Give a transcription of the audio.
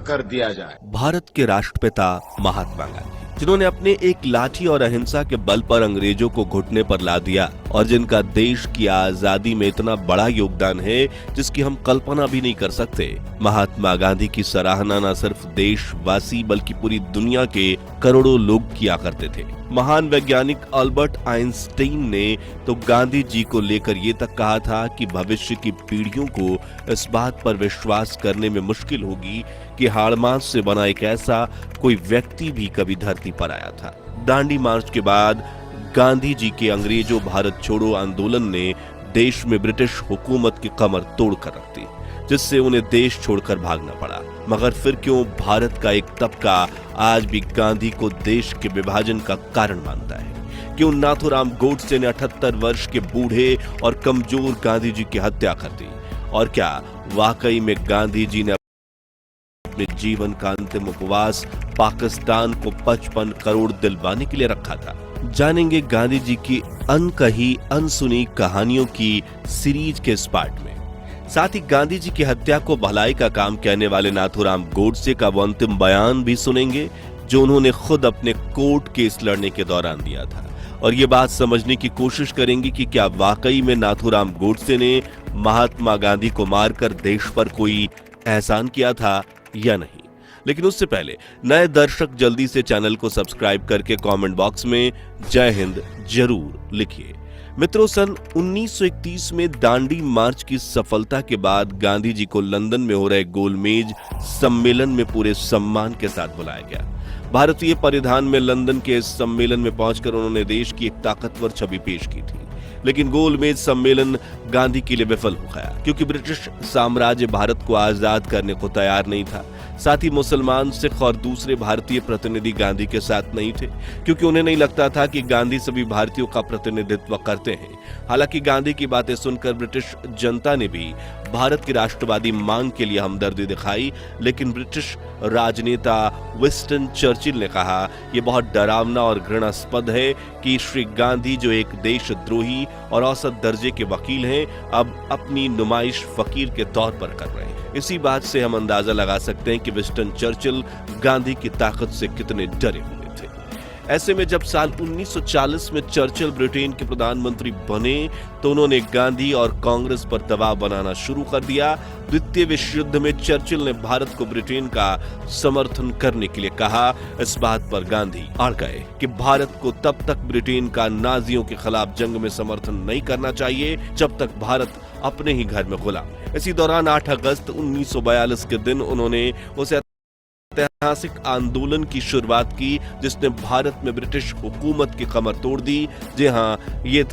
कर दिया जाए। भारत के राष्ट्रपिता महात्मा गांधी, जिन्होंने अपने एक लाठी और अहिंसा के बल पर अंग्रेजों को घुटने पर ला दिया और जिनका देश की आजादी में इतना बड़ा योगदान है जिसकी हम कल्पना भी नहीं कर सकते। महात्मा गांधी की सराहना न सिर्फ देशवासी बल्कि पूरी दुनिया के करोड़ों लोग किया करते थे। महान वैज्ञानिक अल्बर्ट आइंस्टीन ने तो गांधी जी को लेकर ये तक कहा था कि भविष्य की पीढ़ियों को इस बात पर विश्वास करने में मुश्किल होगी कि हाड़ मांस से बना एक ऐसा कोई व्यक्ति भी कभी धरती पर आया था। दांडी मार्च के बाद गांधी जी के अंग्रेजों भारत छोड़ो आंदोलन ने देश में ब्रिटिश हुकूमत की कमर तोड़ कर रख दी, जिससे उन्हें देश छोड़कर भागना पड़ा। मगर फिर क्यों भारत का एक तबका आज भी गांधी को देश के विभाजन का कारण मानता है? क्यों नाथूराम गोडसे ने 78 वर्ष के बूढ़े और कमजोर गांधी जी की हत्या कर दी? और क्या वाकई में गांधी जी ने अपने जीवन का अंतिम उपवास पाकिस्तान को 55 करोड़ दिलवाने के लिए रखा था? जानेंगे गांधी जी की अनकही अनसुनी कहानियों की सीरीज के इस पार्ट में। साथ ही गांधी जी की हत्या को भलाई का काम कहने वाले नाथूराम गोडसे का वो अंतिम बयान भी सुनेंगे जो उन्होंने खुद अपने कोर्ट केस लड़ने के दौरान दिया था। और ये बात समझने की कोशिश करेंगे कि क्या वाकई में नाथूराम गोडसे ने महात्मा गांधी को मारकर देश पर कोई एहसान किया था या नहीं। लेकिन उससे पहले नए दर्शक जल्दी से चैनल को सब्सक्राइब करके कमेंट बॉक्स में जय हिंद जरूर लिखिए। मित्रों, सन 1931 में दांडी मार्च की सफलता के बाद गांधी जी को लंदन में हो रहे गोलमेज सम्मेलन में पूरे सम्मान के साथ बुलाया गया। भारतीय परिधान में लंदन के इस सम्मेलन में पहुंचकर उन्होंने देश की एक ताकतवर छवि पेश की थी। लेकिन गोलमेज सम्मेलन गांधी के लिए विफल हो गया क्योंकि ब्रिटिश साम्राज्य भारत को आजाद करने को तैयार नहीं था। साथ ही मुसलमान, सिख और दूसरे भारतीय प्रतिनिधि गांधी के साथ नहीं थे क्योंकि उन्हें नहीं लगता था कि गांधी सभी भारतीयों का प्रतिनिधित्व करते हैं। हालांकि गांधी की बातें सुनकर ब्रिटिश जनता ने भी भारत की राष्ट्रवादी मांग के लिए हमदर्दी दिखाई, लेकिन ब्रिटिश राजनेता विंस्टन चर्चिल ने कहा, यह बहुत डरावना और घृणास्पद है कि श्री गांधी जो एक देशद्रोही और औसत दर्जे के वकील हैं, अब अपनी नुमाइश फकीर के तौर पर कर रहे हैं। इसी बात से हम अंदाजा लगा सकते हैं कि विंस्टन चर्चिल गांधी की ताकत से कितने डरे हुए थे। ऐसे में जब साल 1940 में चर्चिल ब्रिटेन के प्रधानमंत्री बने तो उन्होंने गांधी और कांग्रेस पर दबाव बनाना शुरू कर दिया। द्वितीय विश्व युद्ध में चर्चिल ने भारत को ब्रिटेन का समर्थन करने के लिए कहा। इस बात पर गांधी अड़ गए कि भारत को तब तक ब्रिटेन का नाजियों के खिलाफ जंग में समर्थन नहीं करना चाहिए जब तक भारत अपने ही घर में गुलाम है। इसी दौरान 8 अगस्त 1942 के दिन उन्होंने उस ऐतिहासिक आंदोलन की शुरुआत की जिसने भारत में ब्रिटिश हुकूमत की कमर तोड़ दी। जी हाँ, ये